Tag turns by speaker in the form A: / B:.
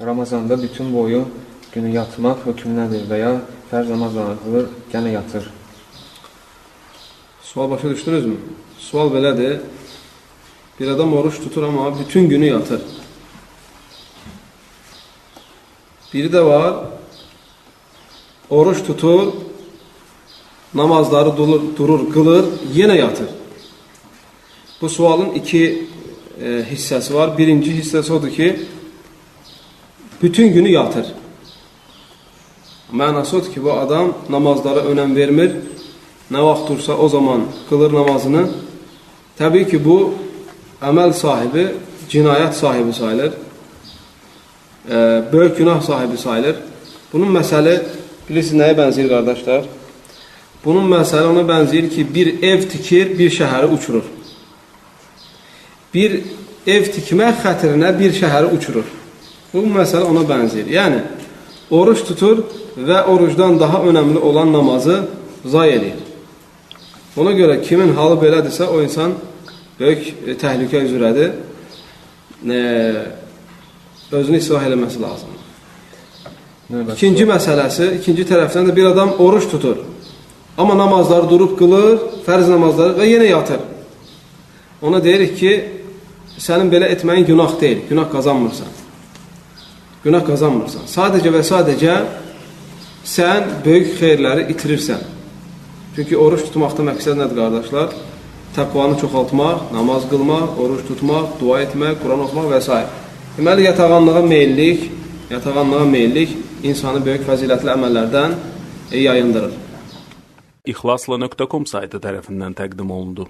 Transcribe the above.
A: Ramazanda bütün boyu günü yatmaq hökmünədir və ya fərz namazlarını qılır, gənə yatır.
B: Sual başa düşdünüzmü? Sual belədir. Bir adam oruç tutur ama bütün günü yatır. Biri de var, oruç tutur, namazları durur, qılır, yenə yatır. Bu sualın iki hissəsi var. Birinci hissəsi odur ki, bütün günü yatır. Mənası odur ki, bu adam namazlara önəm vermir. Nə vaxt dursa o zaman qılır namazını. Təbii ki, bu əməl sahibi, cinayət sahibi sayılır. Böyük günah sahibi sayılır. Bunun məsəli, bilirsiniz nəyə bənzəyir qardaşlar? Bunun məsəli ona bənzəyir ki, bir ev tikir, bir şəhəri uçurur. Bir ev tikmək xətrinə bir şəhəri uçurur. Bu məsələ ona bənzəyir. Yəni, oruç tutur və orucdan daha önəmli olan namazı zay edir. Ona görə kimin halı belədirsə, o insan böyük təhlükə üzrədir. Özünü islah eləməsi lazımdır. İkinci məsələsi, ikinci tərəfdən də bir adam oruç tutur. Amma namazları durub qılır, fərz namazları və yenə yatır. Ona deyirik ki, sənin belə etməyin günah deyil, günah qazanmırsan. Günah qazanmırsan. Sadəcə və sadəcə sən böyük xeyirləri itirirsən. Çünki oruç tutmaqda məqsəd nədir qardaşlar? Təqvanı çoxaltmaq, namaz qılmaq, oruç tutmaq, dua etmək, Quran oxumaq və s. Deməli, yatağanlığa meyillik insanı böyük fəzilətli əməllərdən yayındırır.
C: İxlasla.com saytı tərəfindən təqdim olundu.